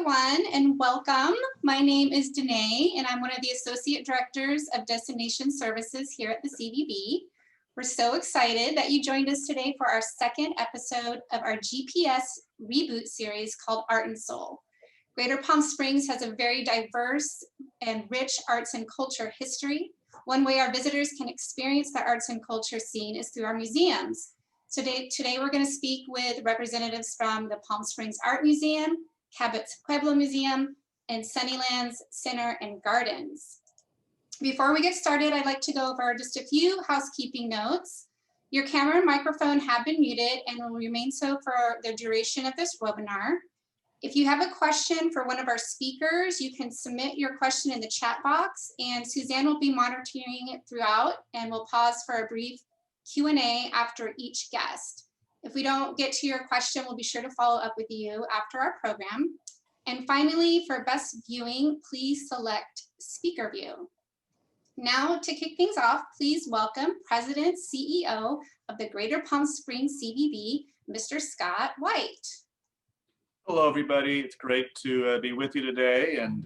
everyone, and welcome. My name is Danae, and I'm one of the Associate Directors of Destination Services here at the CVB. We're so excited that you joined us today for our second episode of our GPS Reboot series called Art and Soul. Greater Palm Springs has a very diverse and rich arts and culture history. One way our visitors can experience the arts and culture scene is through our museums. Today we're going to speak with representatives from the Palm Springs Art Museum, Cabot's Pueblo Museum, and Sunnylands Center and Gardens. Before we get started, I'd like to go over just a few housekeeping notes. Your camera and microphone have been muted and will remain so for the duration of this webinar. If you have a question for one of our speakers, you can submit your question in the chat box, and Suzanne will be monitoring it throughout, and we'll pause for a brief Q&A after each guest. If we don't get to your question, we'll be sure to follow up with you after our program. And finally, for best viewing, please select Speaker View. Now, to kick things off, please welcome President CEO of the Greater Palm Springs CVB, Mr. Scott White. Hello, everybody. It's great to be with you today. And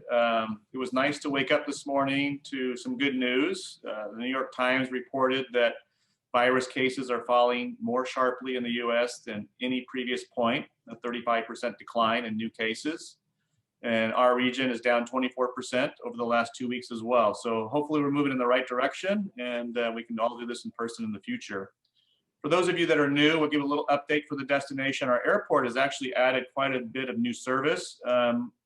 it was nice to wake up this morning to some good news. The New York Times reported that virus cases are falling more sharply in the U.S. than any previous point, a 35% decline in new cases. And our region is down 24% over the last 2 weeks as well. So hopefully we're moving in the right direction, and we can all do this in person in the future. For those of you that are new, we'll give a little update for the destination. Our airport has actually added quite a bit of new service.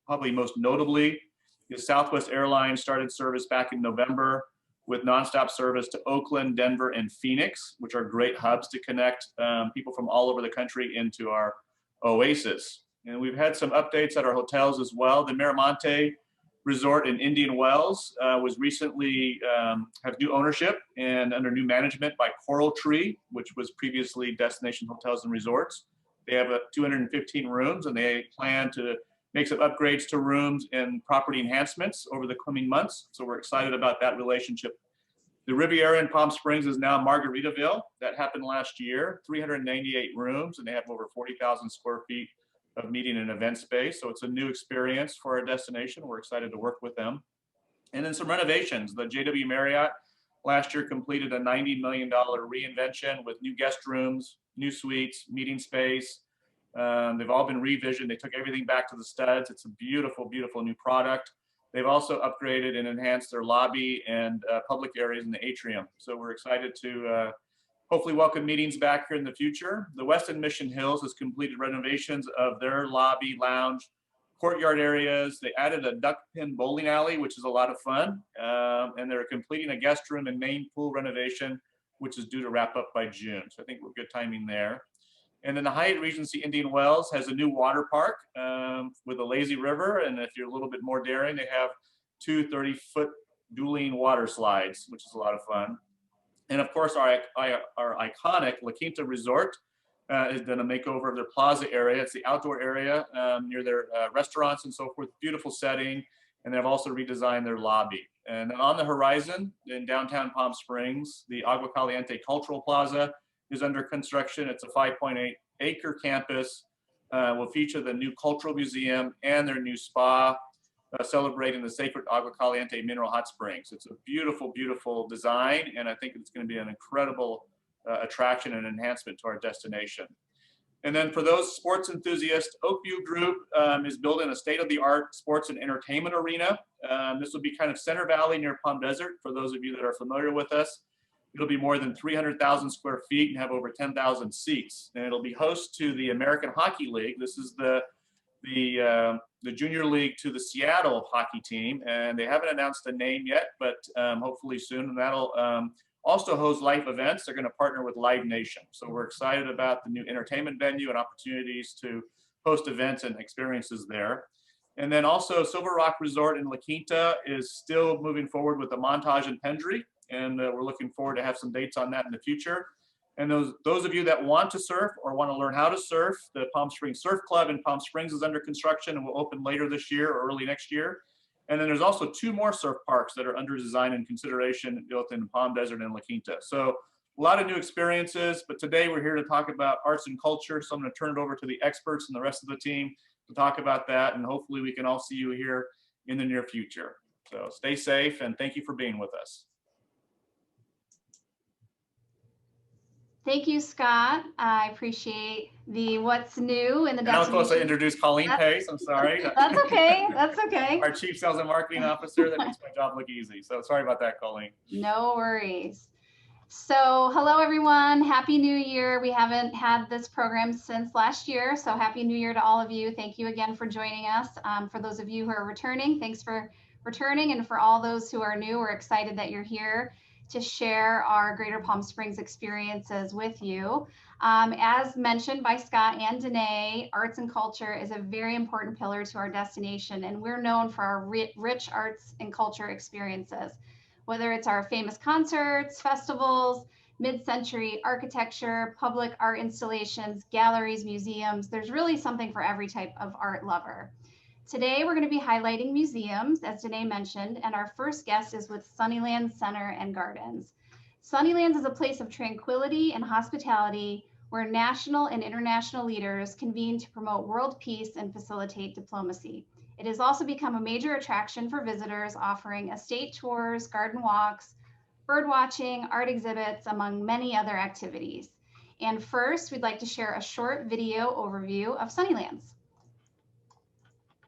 Probably most notably, the Southwest Airlines started service back in November with nonstop service to Oakland, Denver, and Phoenix, which are great hubs to connect people from all over the country into our oasis. And we've had some updates at our hotels as well. The Miramonte Resort in Indian Wells was recently have new ownership and under new management by Coral Tree, which was previously Destination Hotels and Resorts. They have 215 rooms, and they plan to make some upgrades to rooms and property enhancements over the coming months. So we're excited about that relationship. The Riviera in Palm Springs is now Margaritaville. That happened last year, 398 rooms, and they have over 40,000 square feet of meeting and event space. So it's a new experience for our destination. We're excited to work with them. And then some renovations. The JW Marriott last year completed a $90 million reinvention with new guest rooms, new suites, meeting space. They've all been revisioned. They took everything back to the studs. It's a beautiful, beautiful new product. They've also upgraded and enhanced their lobby and public areas in the atrium. So we're excited to hopefully welcome meetings back here in the future. The Westin Mission Hills has completed renovations of their lobby, lounge, courtyard areas. They added a duck pin bowling alley, which is a lot of fun. And they're completing a guest room and main pool renovation, which is due to wrap up by June. So I think we're good timing there. And then the Hyatt Regency Indian Wells has a new water park with a lazy river. And if you're a little bit more daring, they have two 30-foot dueling water slides, which is a lot of fun. And of course, our iconic Quinta Resort has done a makeover of their plaza area. It's the outdoor area near their restaurants and so forth. Beautiful setting. And they've also redesigned their lobby. And then on the horizon in downtown Palm Springs, the Agua Caliente Cultural Plaza is under construction. It's a 5.8-acre campus. Will feature the new Cultural Museum and their new spa, celebrating the sacred Agua Caliente mineral hot springs. It's a beautiful, beautiful design, and I think it's going to be an incredible attraction and enhancement to our destination. And then for those sports enthusiasts, Oakview Group is building a state-of-the-art sports and entertainment arena. This will be kind of Center Valley near Palm Desert, for those of you that are familiar with us. It'll be more than 300,000 square feet and have over 10,000 seats. And it'll be host to the American Hockey League. This is the junior league to the Seattle hockey team. And they haven't announced a name yet, but hopefully soon. And that'll also host live events. They're going to partner with Live Nation. So we're excited about the new entertainment venue and opportunities to host events and experiences there. And then also Silver Rock Resort in La Quinta is still moving forward with the Montage and Pendry. And we're looking forward to have some dates on that in the future. And those of you that want to surf or want to learn how to surf, the Palm Springs Surf Club in Palm Springs is under construction and will open later this year or early next year. And then there's also 2 more surf parks that are under design and consideration built in Palm Desert and La Quinta. So a lot of new experiences, but today we're here to talk about arts and culture. So I'm going to turn it over to the experts and the rest of the team to talk about that, and hopefully we can all see you here in the near future. So stay safe, and thank you for being with us. Thank you, Scott. I appreciate the what's new in the And of course, I destination. introduced Colleen Pace. I'm sorry. That's okay. That's okay. Our Chief Sales and Marketing Officer. That makes my job look easy. So sorry about that, Colleen. No worries. So hello, everyone. Happy New Year. We haven't had this program since last year. So Happy New Year to all of you. Thank you again for joining us. For those of you who are returning, thanks for returning. And for all those who are new, we're excited that you're here to share our Greater Palm Springs experiences with you. As mentioned by Scott and Danae, arts and culture is a very important pillar to our destination, and we're known for our rich arts and culture experiences. Whether it's our famous concerts, festivals, mid-century architecture, public art installations, galleries, museums, there's really something for every type of art lover. Today, we're going to be highlighting museums, as Danae mentioned, and our first guest is with Sunnylands Center and Gardens. Sunnylands is a place of tranquility and hospitality where national and international leaders convene to promote world peace and facilitate diplomacy. It has also become a major attraction for visitors, offering estate tours, garden walks, bird watching, art exhibits, among many other activities. And first, we'd like to share a short video overview of Sunnylands.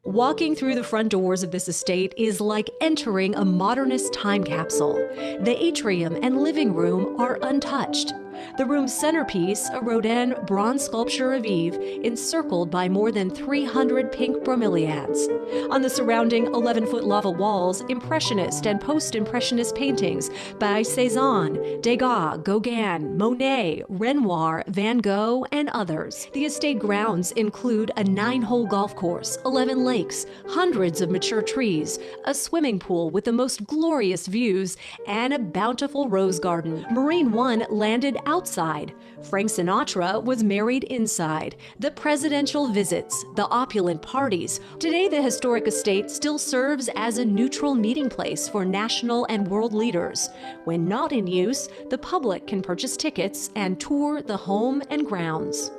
Walking through the front doors of this estate is like entering a modernist time capsule. The atrium and living room are untouched. The room's centerpiece, a Rodin bronze sculpture of Eve, encircled by more than 300 pink bromeliads. On the surrounding 11-foot lava walls, Impressionist and Post-Impressionist paintings by Cézanne, Degas, Gauguin, Monet, Renoir, Van Gogh, and others. The estate grounds include a 9-hole golf course, 11 lakes, hundreds of mature trees, a swimming pool with the most glorious views, and a bountiful rose garden. Marine One landed outside. Frank Sinatra was married inside. The presidential visits, the opulent parties. Today, the historic estate still serves as a neutral meeting place for national and world leaders. When not in use, the public can purchase tickets and tour the home and grounds.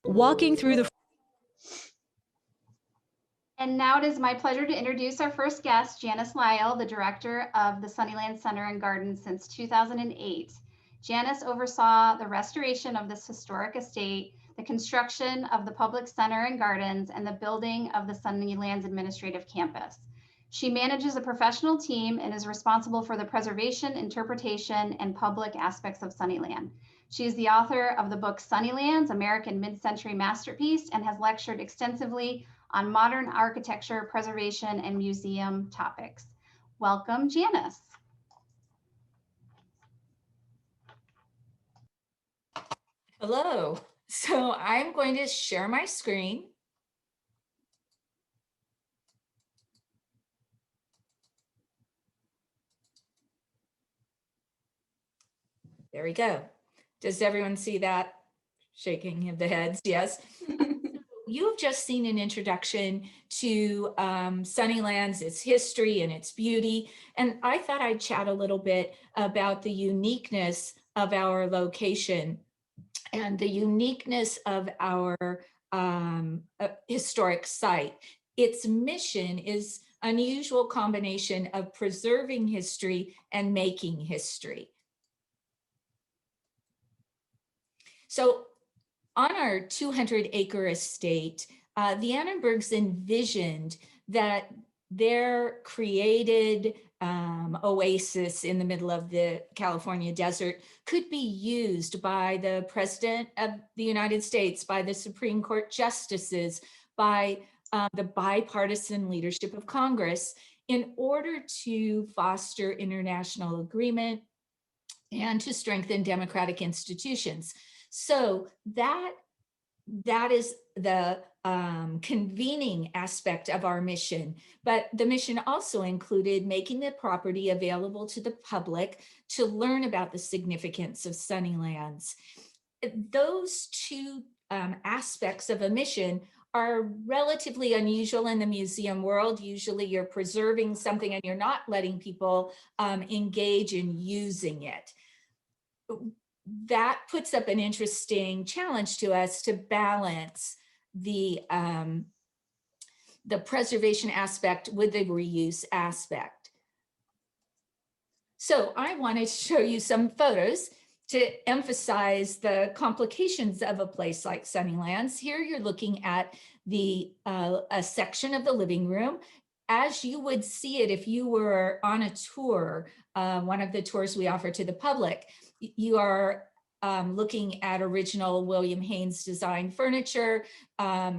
Walking through the And now it is my pleasure to introduce our first guest, Janice Lyle, the director of the Sunnyland Center and Gardens since 2008. Janice oversaw the restoration of this historic estate, the construction of the public center and gardens, and the building of the Sunnylands Administrative Campus. She manages a professional team and is responsible for the preservation, interpretation, and public aspects of Sunnyland. She is the author of the book Sunnylands, American Mid-Century Masterpiece, and has lectured extensively on modern architecture, preservation, and museum topics. Welcome, Janice. Hello. So I'm going to share my screen. There we go. Does everyone see that? Shaking of the heads, yes. You have just seen an introduction to Sunnylands, its history and its beauty. And I thought I'd chat a little bit about the uniqueness of our location and the uniqueness of our historic site. Its mission is an unusual combination of preserving history and making history. So on our 200-acre estate, the Annenbergs envisioned that their created oasis in the middle of the California desert could be used by the President of the United States, by the Supreme Court justices, by the bipartisan leadership of Congress in order to foster international agreement and to strengthen democratic institutions. So that is the convening aspect of our mission, but the mission also included making the property available to the public to learn about the significance of Sunnylands. Those two aspects of a mission are relatively unusual in the museum world. Usually you're preserving something and you're not letting people engage in using it. that puts up an interesting challenge to us to balance the preservation aspect with the reuse aspect. So I wanted to show you some photos to emphasize the complications of a place like Sunnylands. Here you're looking at a section of the living room as you would see it if you were on a tour, one of the tours we offer to the public. You are looking at original William Haynes design furniture,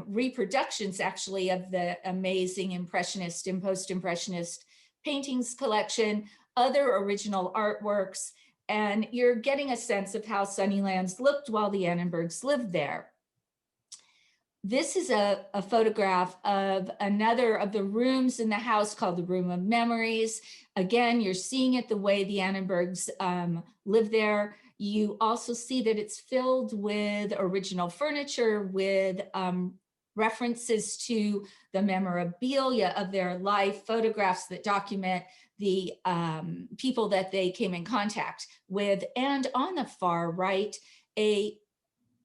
reproductions actually of the amazing Impressionist and Post-Impressionist paintings collection, other original artworks, and you're getting a sense of how Sunnylands looked while the Annenbergs lived there. This is a photograph of another of the rooms in the house called the Room of Memories. Again, you're seeing it the way the Annenbergs lived there. You also see that it's filled with original furniture with references to the memorabilia of their life, photographs that document the people that they came in contact with. And on the far right, a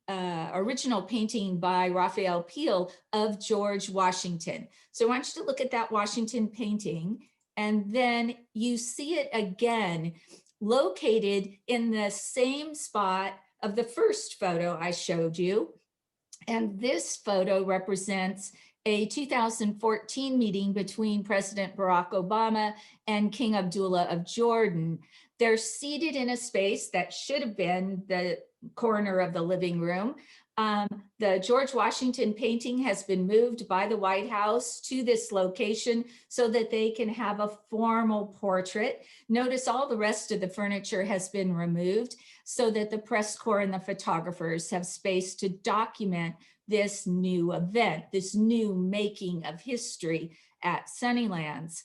original painting by Raphael Peale of George Washington. So I want you to look at that Washington painting, and then you see it again, located in the same spot of the first photo I showed you. And this photo represents a 2014 meeting between President Barack Obama and King Abdullah of Jordan. They're seated in a space that should have been the corner of the living room. The George Washington painting has been moved by the White House to this location so that they can have a formal portrait. Notice all the rest of the furniture has been removed so that the press corps and the photographers have space to document this new event, this new making of history at Sunnylands.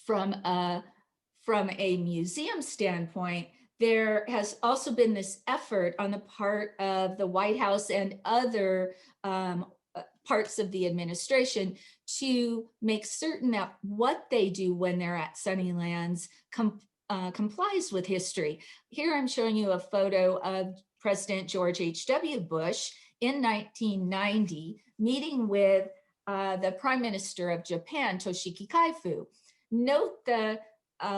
From a museum standpoint, there has also been this effort on the part of the White House and other parts of the administration to make certain that what they do when they're at Sunnylands complies with history. Here I'm showing you a photo of President George H.W. Bush in 1990 meeting with the Prime Minister of Japan, Toshiki Kaifu. Note the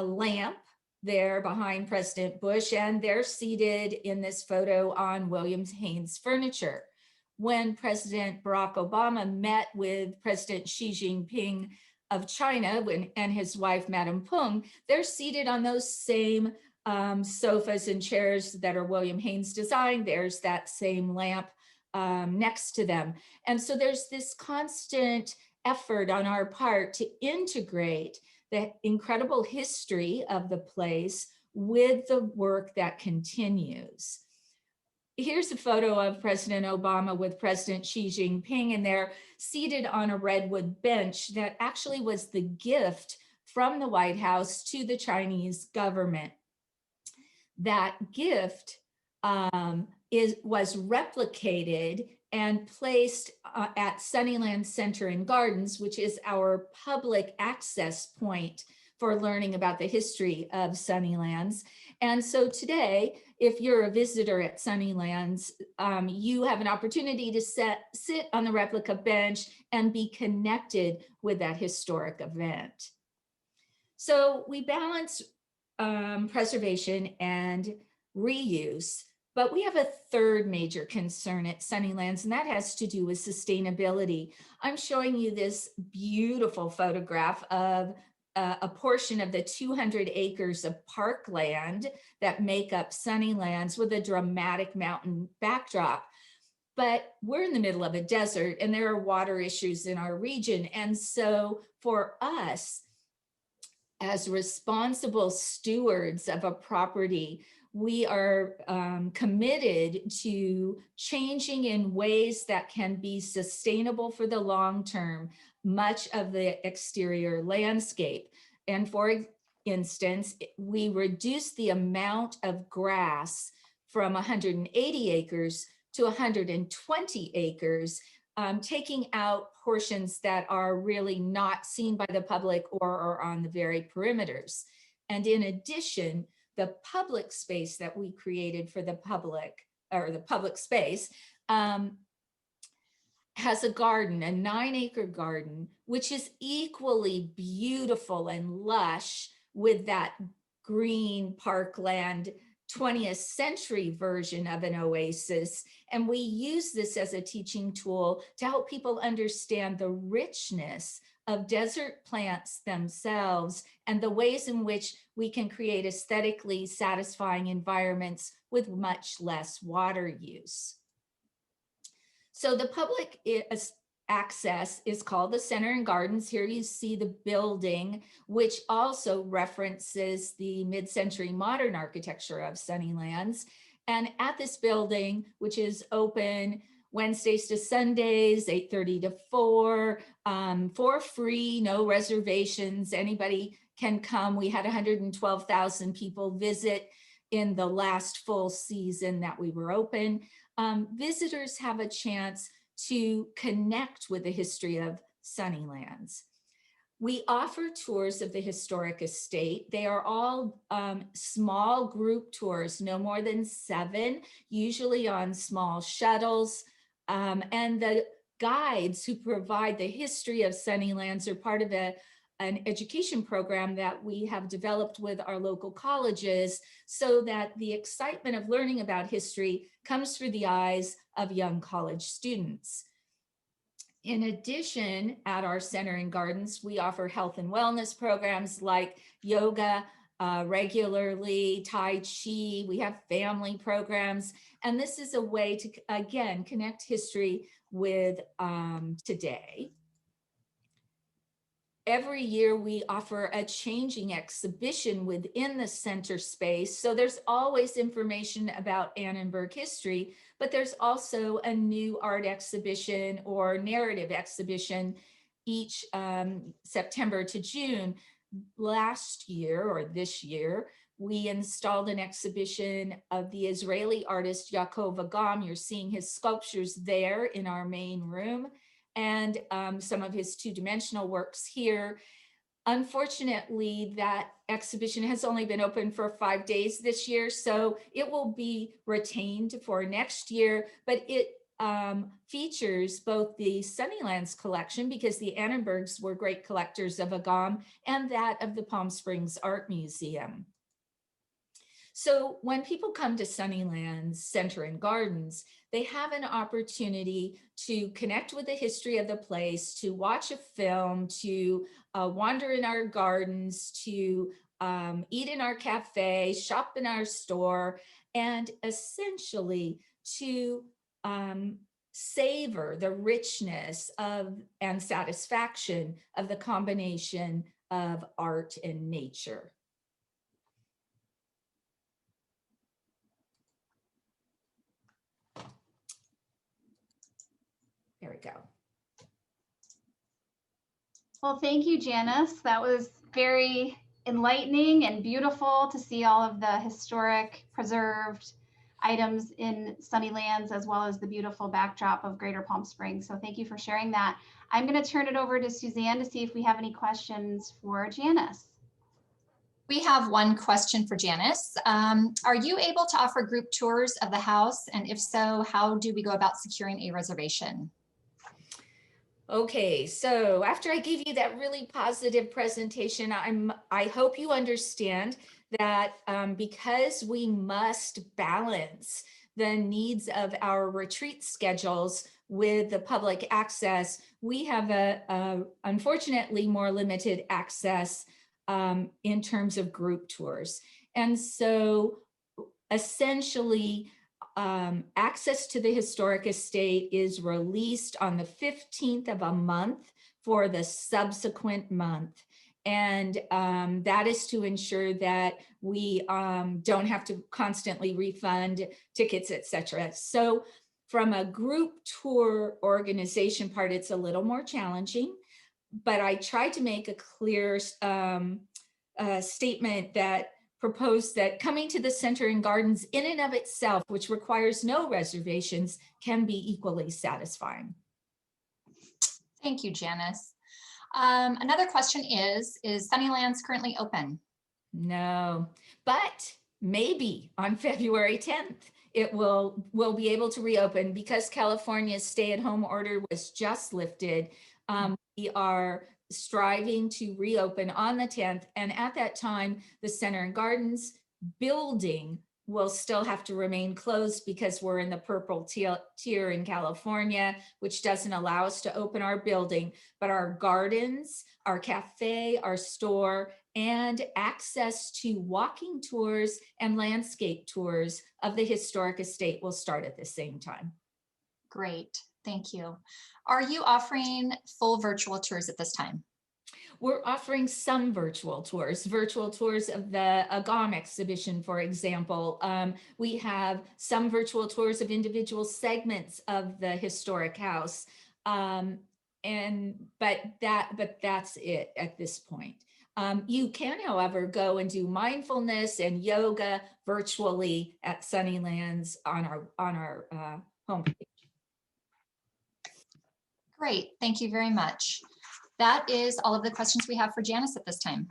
lamp there behind President Bush, and they're seated in this photo on William Haynes furniture. When President Barack Obama met with President Xi Jinping of China and his wife, Madame Peng, they're seated on those same sofas and chairs that are William Haynes design. There's that same lamp next to them. And so there's this constant effort on our part to integrate the incredible history of the place with the work that continues. Here's a photo of President Obama with President Xi Jinping, and they're seated on a redwood bench that actually was the gift from the White House to the Chinese government. That gift was replicated and placed at Sunnyland Center and Gardens, which is our public access point for learning about the history of Sunnylands. And so today, if you're a visitor at Sunnylands, you have an opportunity to sit on the replica bench and be connected with that historic event. So we balance preservation and reuse. But we have a third major concern at Sunnylands, and that has to do with sustainability. I'm showing you this beautiful photograph of a portion of the 200 acres of parkland that make up Sunnylands with a dramatic mountain backdrop. But we're in the middle of a desert and there are water issues in our region. And so for us, as responsible stewards of a property, we are committed to changing in ways that can be sustainable for the long term, much of the exterior landscape. And for instance, we reduce the amount of grass from 180 acres to 120 acres, taking out portions that are really not seen by the public or are on the very perimeters. And in addition, the public space that we created for the public, or the public space, has a garden, a 9-acre garden, which is equally beautiful and lush with that green parkland 20th century version of an oasis. And we use this as a teaching tool to help people understand the richness of desert plants themselves and the ways in which we can create aesthetically satisfying environments with much less water use. So the public access is called the Center and Gardens. Here you see the building, which also references the mid-century modern architecture of Sunnylands. And at this building, which is open Wednesdays to Sundays, 8:30 to 4, for free, no reservations, anybody can come. We had 112,000 people visit in the last full season that we were open. Visitors have a chance to connect with the history of Sunnylands. We offer tours of the historic estate. They are all small group tours, no more than 7, usually on small shuttles. And the guides who provide the history of Sunnylands are part of an education program that we have developed with our local colleges so that the excitement of learning about history comes through the eyes of young college students. In addition, at our Center and Gardens, we offer health and wellness programs like yoga regularly, Tai Chi, we have family programs, and this is a way to, again, connect history with today. Every year we offer a changing exhibition within the center space. So there's always information about Annenberg history, but there's also a new art exhibition or narrative exhibition each September to June. Last year, or this year, we installed an exhibition of the Israeli artist Yaakov Agam. You're seeing his sculptures there in our main room, and some of his 2-dimensional works here. Unfortunately, that exhibition has only been open for 5 days this year, so it will be retained for next year, but it features both the Sunnylands collection, because the Annenbergs were great collectors of Agam, and that of the Palm Springs Art Museum. So when people come to Sunnylands Center and Gardens, they have an opportunity to connect with the history of the place, to watch a film, to wander in our gardens, to eat in our cafe, shop in our store, and essentially to savor the richness of and satisfaction of the combination of art and nature. There we go. Well, thank you, Janice. That was very enlightening and beautiful to see all of the historic preserved items in Sunnylands, as well as the beautiful backdrop of Greater Palm Springs. So thank you for sharing that. I'm going to turn it over to Suzanne to see if we have any questions for Janice. We have one question for Janice. Are you able to offer group tours of the house? And if so, how do we go about securing a reservation? Okay, so after I gave you that really positive presentation, I hope you understand that because we must balance the needs of our retreat schedules with the public access, we have unfortunately more limited access in terms of group tours. And so essentially, access to the historic estate is released on the 15th of a month for the subsequent month. And that is to ensure that we don't have to constantly refund tickets, etc. So from a group tour organization part, it's a little more challenging, but I tried to make a clear statement that proposed that coming to the Center and Gardens in and of itself, which requires no reservations, can be equally satisfying. Thank you, Janice. Another question is Sunnylands currently open? No, but maybe on February 10th, it will be able to reopen because California's stay-at-home order was just lifted. We are striving to reopen on the 10th. And at that time, the Center and Gardens building will still have to remain closed because we're in the purple tier in California, which doesn't allow us to open our building, but our gardens, our cafe, our store, and access to walking tours and landscape tours of the historic estate will start at the same time. Great, thank you. Are you offering full virtual tours at this time? We're offering some virtual tours of the Agam exhibition, for example. We have some virtual tours of individual segments of the historic house. But that's it at this point. You can, however, go and do mindfulness and yoga virtually at Sunnylands on our homepage. Great, thank you very much. That is all of the questions we have for Janice at this time.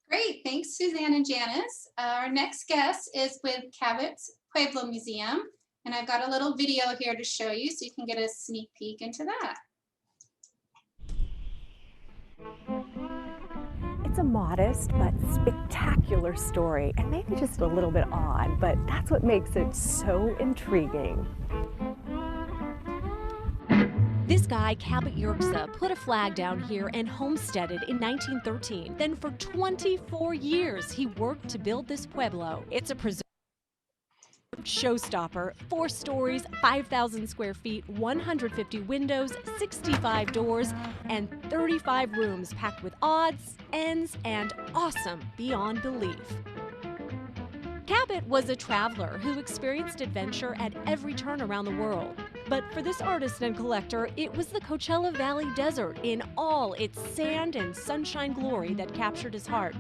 Great, thanks Suzanne and Janice. Our next guest is with Cabot's Pueblo Museum, and I've got a little video here to show you so you can get a sneak peek into that. It's a modest but spectacular story, and maybe just a little bit odd, but that's what makes it so intriguing. This guy, Cabot Yerxa, put a flag down here and homesteaded in 1913. Then for 24 years, he worked to build this pueblo. It's a preserved showstopper, 4 stories, 5,000 square feet, 150 windows, 65 doors, and 35 rooms packed with odds, ends, and awesome beyond belief. Cabot was a traveler who experienced adventure at every turn around the world. But for this artist and collector, it was the Coachella Valley Desert in all its sand and sunshine glory that captured his heart.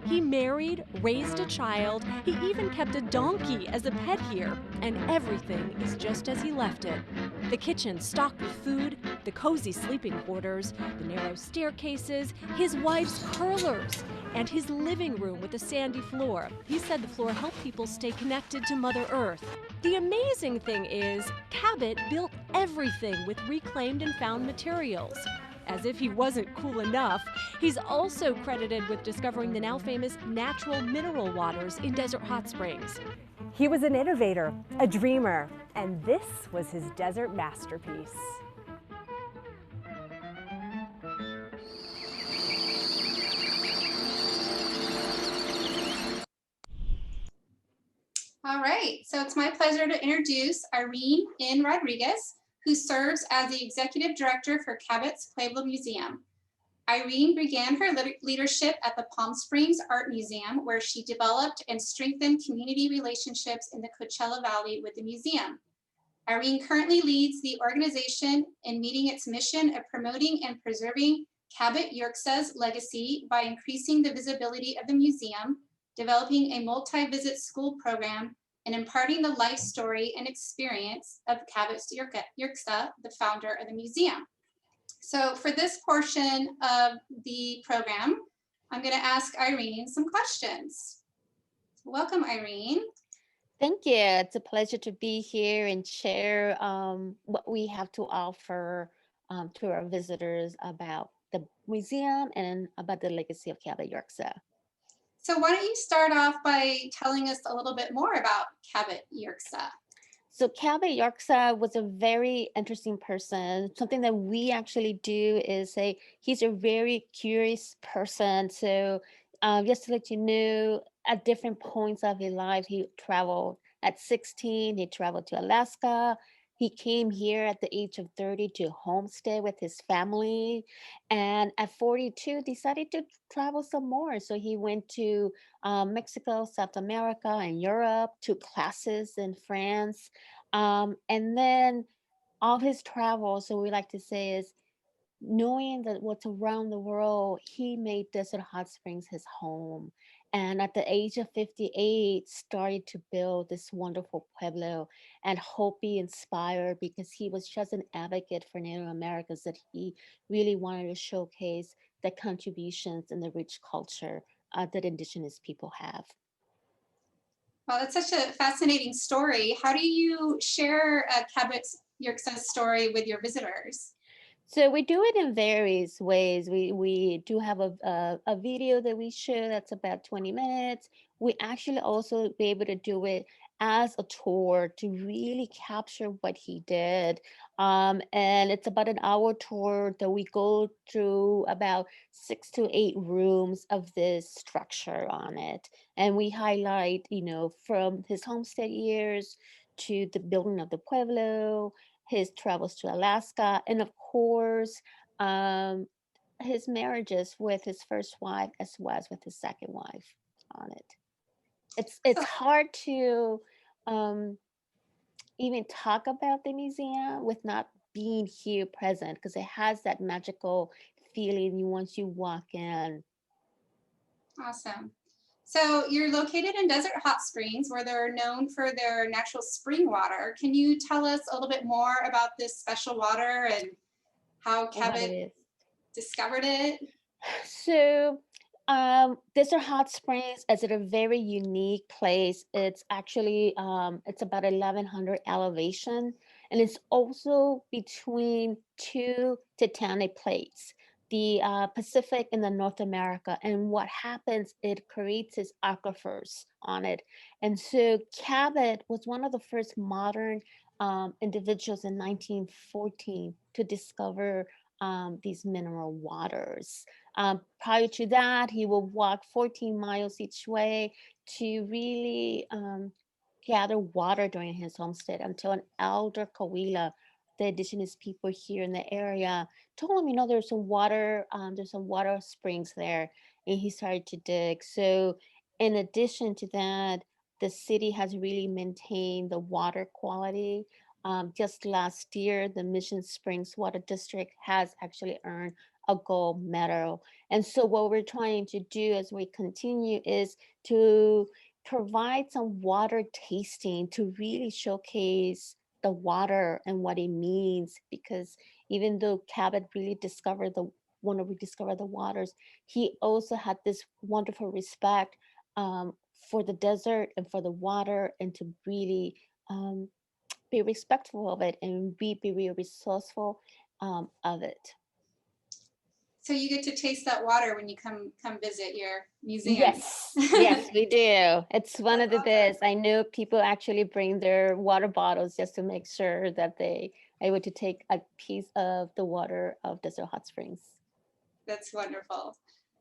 He married, raised a child, he even kept a donkey as a pet here, and everything is just as he left it. The kitchen stocked with food, the cozy sleeping quarters, the narrow staircases, his wife's curlers, and his living room with a sandy floor. He said the floor helped people stay connected to Mother Earth. The amazing thing is, Cabot built everything with reclaimed and found materials. As if he wasn't cool enough, he's also credited with discovering the now famous natural mineral waters in desert hot springs. He was an innovator, a dreamer, and this was his desert masterpiece. All right, so it's my pleasure to introduce Irene N. Rodriguez, who serves as the Executive Director for Cabot's Pueblo Museum. Irene began her leadership at the Palm Springs Art Museum, where she developed and strengthened community relationships in the Coachella Valley with the museum. Irene currently leads the organization in meeting its mission of promoting and preserving Cabot Yerxa's legacy by increasing the visibility of the museum, developing a multi-visit school program, and imparting the life story and experience of Cabot Yerxa, the founder of the museum. So for this portion of the program, I'm going to ask Irene some questions. Welcome, Irene. Thank you. It's a pleasure to be here and share what we have to offer to our visitors about the museum and about the legacy of Cabot Yerxa. So why don't you start off by telling us a little bit more about Cabot Yerxa? So Cabot Yerxa was a very interesting person. Something that we actually do is say he's a very curious person. So just to let you know, at different points of his life, he traveled. At 16, he traveled to Alaska. He came here at the age of 30 to homestead with his family. And at 42, decided to travel some more. So he went to Mexico, South America, and Europe, took classes in France. And then all his travels, so we like to say, is knowing that what's around the world, he made Desert Hot Springs his home. And at the age of 58, started to build this wonderful pueblo, and hope be inspired because he was just an advocate for Native Americans, that he really wanted to showcase the contributions and the rich culture that Indigenous people have. Well, it's such a fascinating story. How do you share Cabot's your success story with your visitors? So we do it in various ways. We do have a video that we show that's about 20 minutes. We actually also be able to do it as a tour to really capture what he did. And it's about an hour tour that we go through about 6 to 8 rooms of this structure on it. And we highlight, you know, from his homestead years to the building of the Pueblo, his travels to Alaska, and of course, um, his marriages with his first wife as well as with his second wife on it. It's hard to even talk about the museum with not being here present because it has that magical feeling once you walk in. Awesome. So you're located in Desert Hot Springs, where they're known for their natural spring water. Can you tell us a little bit more about this special water and how Cabot discovered it? So Desert Hot Springs is a very unique place. It's actually it's about 1100 elevation, and it's also between two tectonic plates, the Pacific and the North America. And what happens, it creates its aquifers on it. And so Cabot was one of the first modern individuals in 1914 to discover these mineral waters. Prior to that, he will walk 14 miles each way to really gather water during his homestead until an elder Kawila, the indigenous people here in the area, told him, you know, there's some water springs there, and he started to dig. So in addition to that, the city has really maintained the water quality. Just last year, the Mission Springs Water District has actually earned a gold medal. And so what we're trying to do as we continue is to provide some water tasting to really showcase the water and what it means, because even though Cabot really wanted to rediscover the waters, he also had this wonderful respect for the desert and for the water, and to really be respectful of it and be real resourceful of it. So you get to taste that water when you come visit your museum. Yes, yes, we do. It's one of the best. I know people actually bring their water bottles just to make sure that they are able to take a piece of the water of Desert Hot Springs. That's wonderful.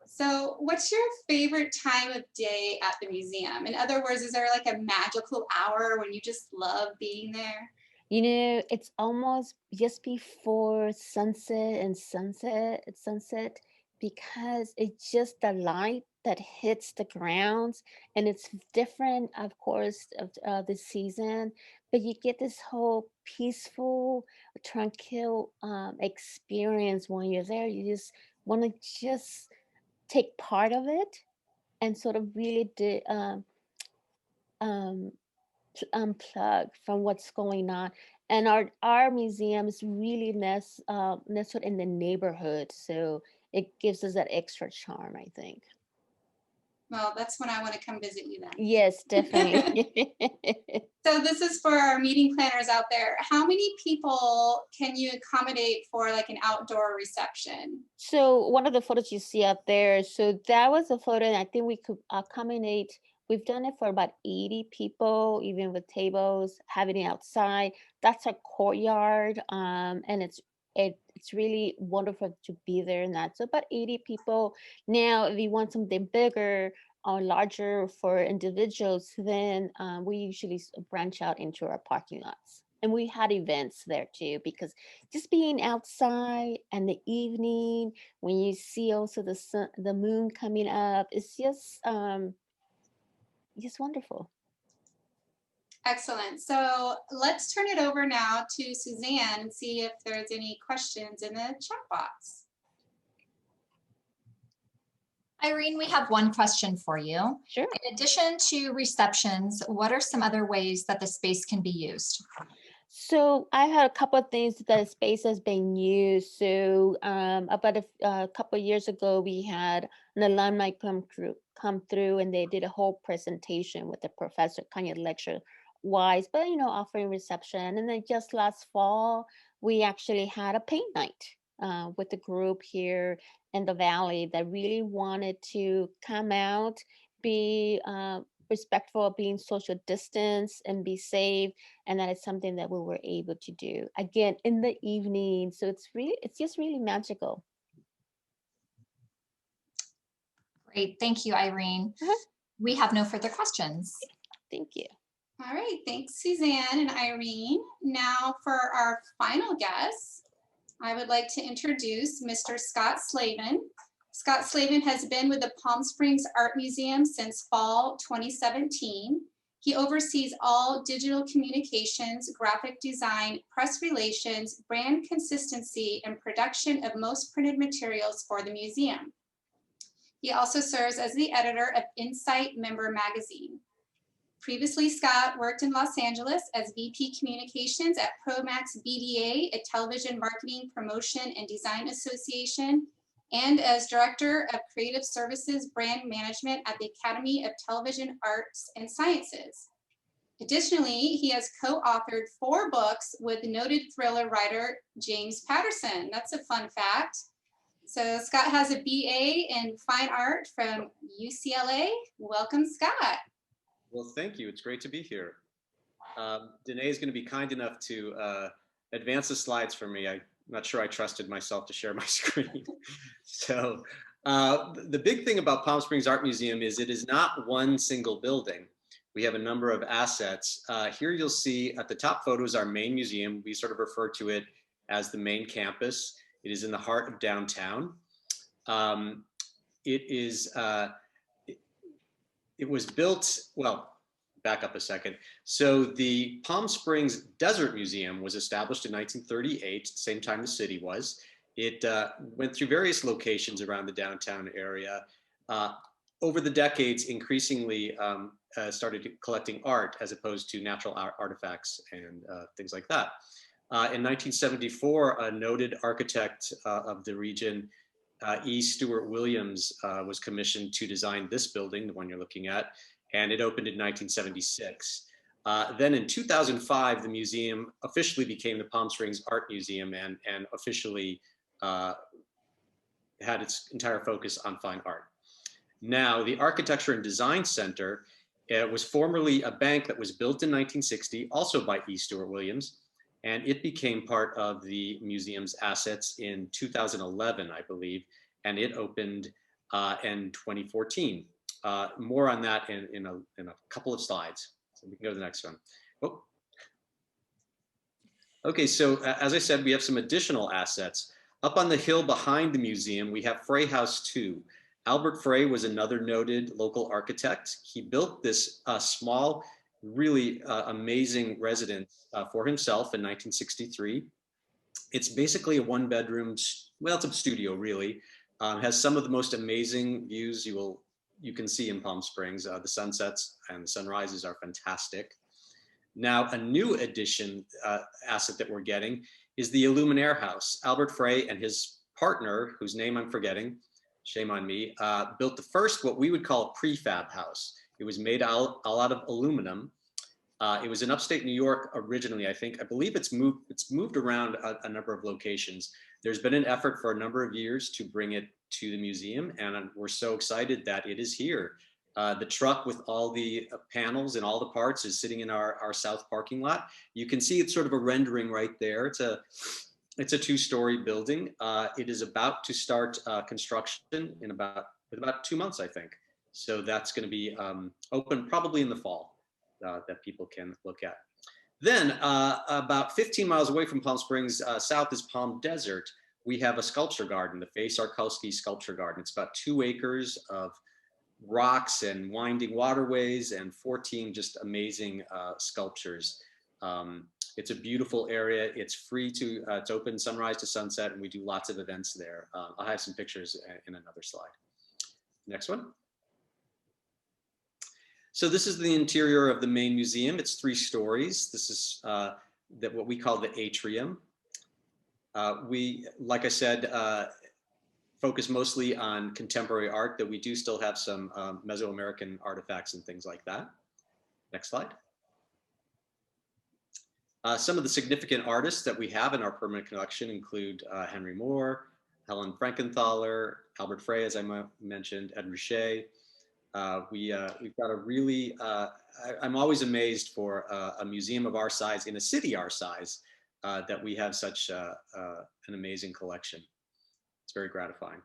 So what's your favorite time of day at the museum? In other words, is there like a magical hour when you just love being there? You know, it's almost just before sunset, because it's just the light that hits the grounds, and it's different, of course, of the season, but you get this whole peaceful, tranquil experience when you're there. You just want to just take part of it and sort of really unplug from what's going on. And our museum is really nestled in the neighborhood, so it gives us that extra charm, I think. Well, that's when I want to come visit you then. Yes, definitely. So this is for our meeting planners out there. How many people can you accommodate for like an outdoor reception? So one of the photos you see up there, so that was a photo, and I think we could accommodate. We've done it for about 80 people, even with tables, having it outside. That's a courtyard, and it's really wonderful to be there and that. So about 80 people. Now, if you want something bigger or larger for individuals, then we usually branch out into our parking lots. And we had events there too, because just being outside and the evening, when you see also the sun, the moon coming up, it's just wonderful. Excellent. So let's turn it over now to Suzanne and see if there's any questions in the chat box. Irene, we have one question for you. Sure. In addition to receptions, what are some other ways that the space can be used? So I had a couple of things that the space has been used. So about a couple of years ago, we had an alumni come through, and they did a whole presentation with the professor, kind of lecture wise, but offering reception. And then just last fall, we actually had a paint night with the group here in the valley that really wanted to come out, be respectful of being social distance and be safe, and that is something that we were able to do again in the evening. So it's just really magical. Great, thank you, Irene. We have no further questions. Thank you. All right, thanks, Suzanne and Irene. Now for our final guest, I would like to introduce Mr. Scott Slavin. Scott Slavin has been with the Palm Springs Art Museum since fall 2017. He oversees all digital communications, graphic design, press relations, brand consistency, and production of most printed materials for the museum. He also serves as the editor of Insight Member Magazine. Previously, Scott worked in Los Angeles as VP Communications at Promax BDA, a television marketing, promotion, and design association, and as Director of Creative Services Brand Management at the Academy of Television Arts and Sciences. Additionally, he has co-authored 4 books with noted thriller writer James Patterson. That's a fun fact. So Scott has a BA in Fine Art from UCLA. Welcome, Scott. Well, thank you. It's great to be here. Danae is going to be kind enough to advance the slides for me. I'm not sure I trusted myself to share my screen. So the big thing about Palm Springs Art Museum is it is not one single building. We have a number of assets. Here you'll see at the top photo is our main museum. We sort of refer to it as the main campus. It is in the heart of downtown. It was built, well, back up a second. So the Palm Springs Desert Museum was established in 1938, same time the city was. It went through various locations around the downtown area. Over the decades, increasingly started collecting art as opposed to natural artifacts and things like that. In 1974, a noted architect of the region, E. Stewart Williams, was commissioned to design this building, the one you're looking at, and it opened in 1976. Then in 2005, the museum officially became the Palm Springs Art Museum and officially had its entire focus on fine art. Now, the Architecture and Design Center was formerly a bank that was built in 1960, also by E. Stewart Williams, and it became part of the museum's assets in 2011, I believe, and it opened in 2014. More on that in a couple of slides. So we can go to the next one. Oh. Okay, so as I said, we have some additional assets. Up on the hill behind the museum, we have Frey House 2. Albert Frey was another noted local architect. He built this small, really amazing residence for himself in 1963. It's basically a one-bedroom, well, it's a studio really. Has some of the most amazing views you can see in Palm Springs. The sunsets and sunrises are fantastic. Now, a new addition asset that we're getting is the Illuminaire House. Albert Frey and his partner, whose name I'm forgetting, shame on me, built the first, what we would call a prefab house. It was made all out of aluminum. It was in upstate New York originally, I think. I believe it's moved around a number of locations. There's been an effort for a number of years to bring it to the museum, and we're so excited that it is here. The truck with all the panels and all the parts is sitting in our south parking lot. You can see it's sort of a rendering right there. It's a two-story building. It is about to start construction in about 2 months, I think. So that's going to be open probably in the fall that people can look at. Then about 15 miles away from Palm Springs, south is Palm Desert. We have a sculpture garden, the Face Arkowski Sculpture Garden. It's about 2 acres of rocks and winding waterways and 14 just amazing sculptures. It's a beautiful area. It's free to, it's open sunrise to sunset, and we do lots of events there. I'll have some pictures in another slide. Next one. So this is the interior of the main museum. It's 3 stories. This is what we call the Atrium. We, like I said, focus mostly on contemporary art, though we do still have some Mesoamerican artifacts and things like that. Next slide. Some of the significant artists that we have in our permanent collection include Henry Moore, Helen Frankenthaler, Albert Frey, as I mentioned, Ed Ruscha. We've got a really, I'm always amazed for a museum of our size, in a city our size, that we have such an amazing collection. It's very gratifying.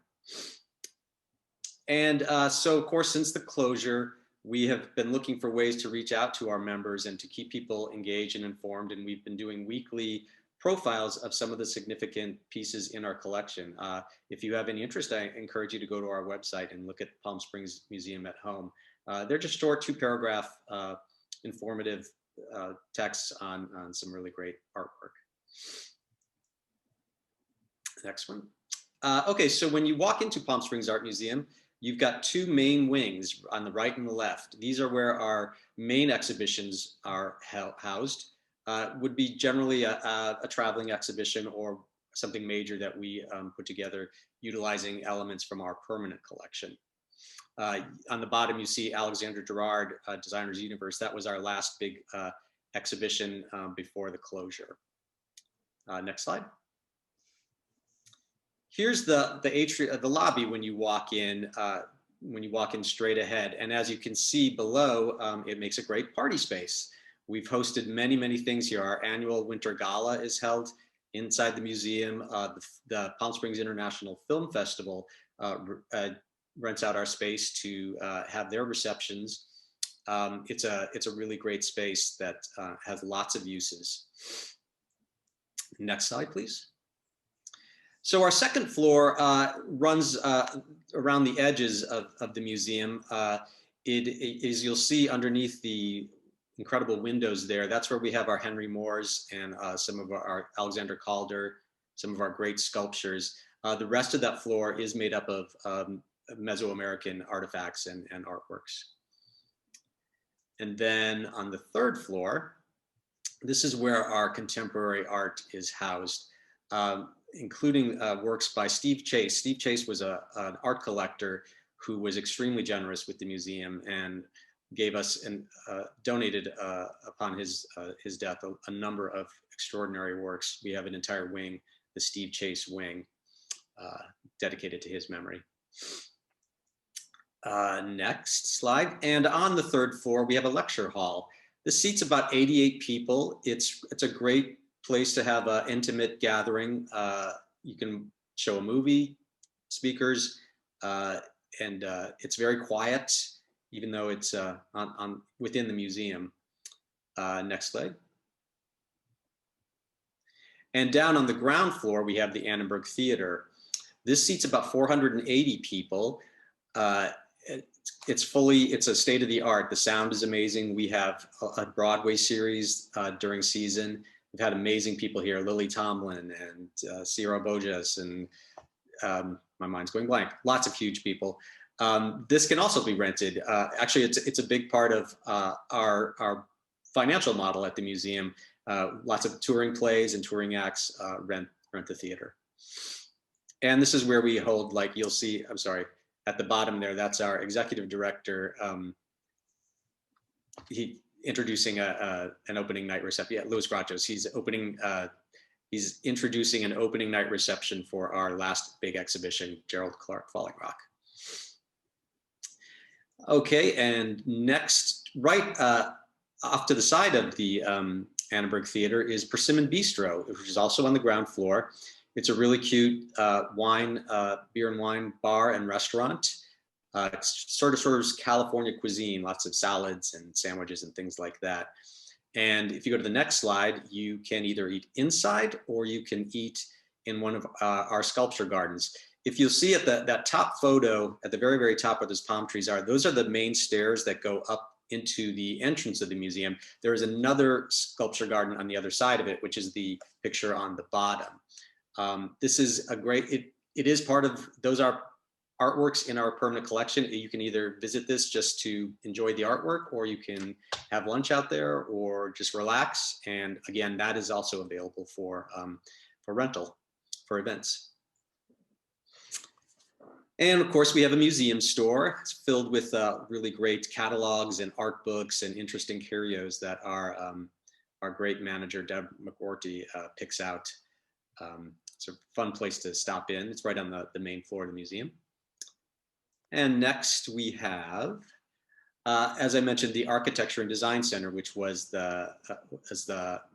And so, of course, since the closure, we have been looking for ways to reach out to our members and to keep people engaged and informed. And we've been doing weekly profiles of some of the significant pieces in our collection. If you have any interest, I encourage you to go to our website and look at Palm Springs Museum at Home. They're just short 2-paragraph informative texts on some really great artwork. Next one. Okay, so when you walk into Palm Springs Art Museum, you've got 2 main wings on the right and the left. These are where our main exhibitions are housed. Would be generally a traveling exhibition or something major that we put together utilizing elements from our permanent collection. On the bottom, you see Alexander Gerard, Designer's Universe. That was our last big exhibition before the closure. Next slide. Here's the atrium, the lobby when you walk in straight ahead. And as you can see below, it makes a great party space. We've hosted many, many things here. Our annual Winter Gala is held inside the museum. The Palm Springs International Film Festival rents out our space to have their receptions. It's a really great space that has lots of uses. Next slide, please. So our second floor runs around the edges of the museum. You'll see underneath the incredible windows there, that's where we have our Henry Moores and some of our Alexander Calder, some of our great sculptures. The rest of that floor is made up of Mesoamerican artifacts and artworks. And then on the third floor, this is where our contemporary art is housed, including works by Steve Chase. Steve Chase was an art collector who was extremely generous with the museum and gave us and donated upon his death a number of extraordinary works. We have an entire wing, the Steve Chase wing, dedicated to his memory. Next slide. And on the third floor, we have a lecture hall. This seats about 88 people. It's a great place to have an intimate gathering. You can show a movie, speakers, and it's very quiet, even though it's within the museum. Next slide. And down on the ground floor, we have the Annenberg Theater. This seats about 480 people. It's a state of the art. The sound is amazing. We have a Broadway series during season. We've had amazing people here, Lily Tomlin and Sierra Bojas, and my mind's going blank. Lots of huge people. This can also be rented. Actually, it's a big part of our financial model at the museum. Lots of touring plays and touring acts rent the theater. And this is where we hold, like you'll see, I'm sorry, at the bottom there, that's our executive director. He introducing an opening night reception. Yeah, Louis Grachos. He's introducing an opening night reception for our last big exhibition, Gerald Clark Falling Rock. Okay, and next, right off to the side of the Annenberg Theater is Persimmon Bistro, which is also on the ground floor. It's a really cute beer and wine bar and restaurant. It sort of serves California cuisine, lots of salads and sandwiches and things like that. And if you go to the next slide, you can either eat inside or you can eat in one of our sculpture gardens. If you'll see at that top photo, at the very, very top where those palm trees are, those are the main stairs that go up into the entrance of the museum. There is another sculpture garden on the other side of it, which is the picture on the bottom. This is a great, it is part of, those are artworks in our permanent collection. You can either visit this just to enjoy the artwork, or you can have lunch out there or just relax. And again, that is also available for rental for events. And of course, we have a museum store. It's filled with really great catalogs and art books and interesting curios that our great manager, Deb McWhorty, picks out. It's a fun place to stop in. It's right on the main floor of the museum. And next we have, as I mentioned, the Architecture and Design Center, which was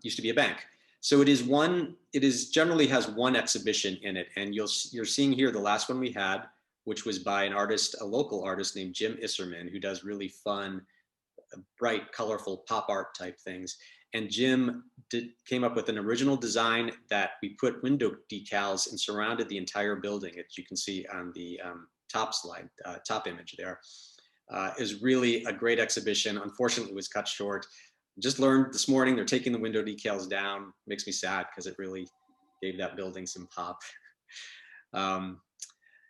used to be a bank. So it generally has one exhibition in it. And you're seeing here the last one we had, which was by a local artist named Jim Isserman, who does really fun, bright, colorful pop art type things. And Jim came up with an original design that we put window decals and surrounded the entire building, as you can see on the top slide, top image there. Is really a great exhibition. Unfortunately, it was cut short. Just learned this morning they're taking the window decals down. Makes me sad because it really gave that building some pop.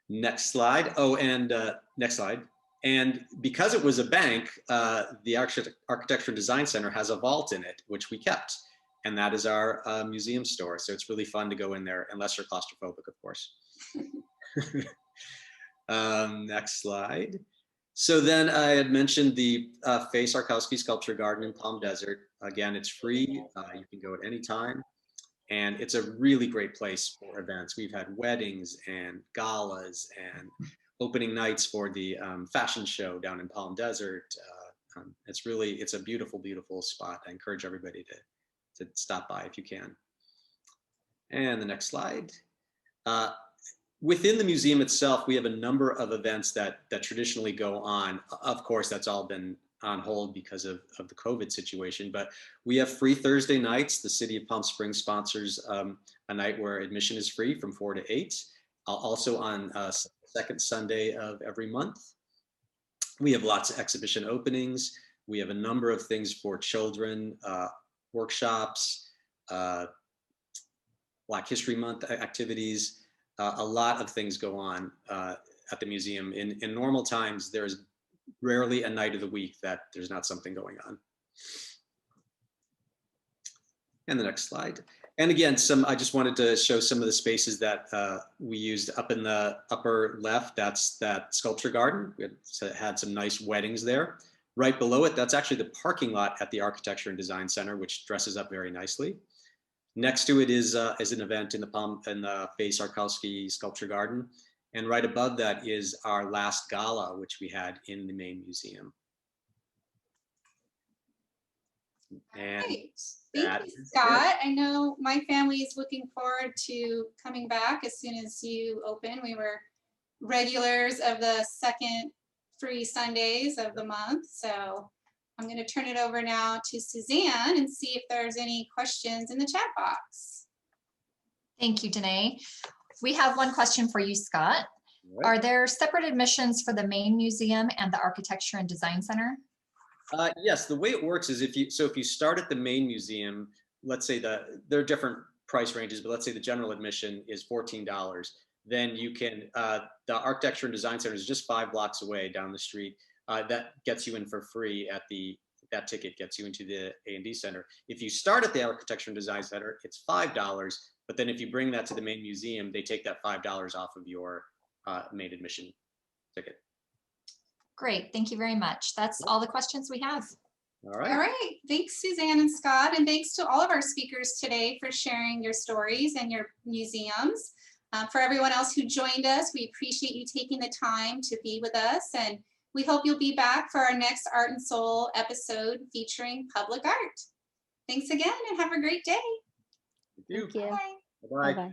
Next slide. Oh, and next slide. And because it was a bank, the Architecture and Design Center has a vault in it, which we kept. And that is our museum store. So it's really fun to go in there, unless you're claustrophobic, of course. Next slide. So then I had mentioned the Face Arkowski Sculpture Garden in Palm Desert. Again, it's free. You can go at any time. And it's a really great place for events. We've had weddings and galas and opening nights for the fashion show down in Palm Desert. It's a beautiful, beautiful spot. I encourage everybody to stop by if you can. And the next slide. Within the museum itself, we have a number of events that traditionally go on. Of course, that's all been on hold because of the COVID situation, but we have free Thursday nights. The City of Palm Springs sponsors a night where admission is free from 4 to 8. Also on second Sunday of every month. We have lots of exhibition openings. We have a number of things for children, workshops, Black History Month activities. A lot of things go on at the museum. In normal times, there's rarely a night of the week that there's not something going on. And the next slide. And again, I just wanted to show some of the spaces that we used up in the upper left. That's that sculpture garden. We had some nice weddings there. Right below it, that's actually the parking lot at the Architecture and Design Center, which dresses up very nicely. Next to it is an event in the Face Arkowski Sculpture Garden. And right above that is our last gala, which we had in the main museum. And thank you, Scott. I know my family is looking forward to coming back as soon as you open. We were regulars of the second free Sundays of the month. So I'm going to turn it over now to Suzanne and see if there's any questions in the chat box. Thank you, Danae. We have one question for you, Scott. Right. Are there separate admissions for the main museum and the Architecture and Design Center? Yes, the way it works is if you start at the main museum, let's say there are different price ranges, but let's say the general admission is $14. Then you can, the Architecture and Design Center is just 5 blocks away down the street. That gets you in for free that ticket gets you into the A&D Center. If you start at the Architecture and Design Center, it's $5. But then if you bring that to the main museum, they take that $5 off of your main admission ticket. Great, thank you very much. That's all the questions we have. All right. All right. Thanks, Suzanne and Scott. And thanks to all of our speakers today for sharing your stories and your museums. For everyone else who joined us, we appreciate you taking the time to be with us. And we hope you'll be back for our next Art and Soul episode featuring public art. Thanks again and have a great day. Thank you. Thank you. Bye-bye. Bye-bye.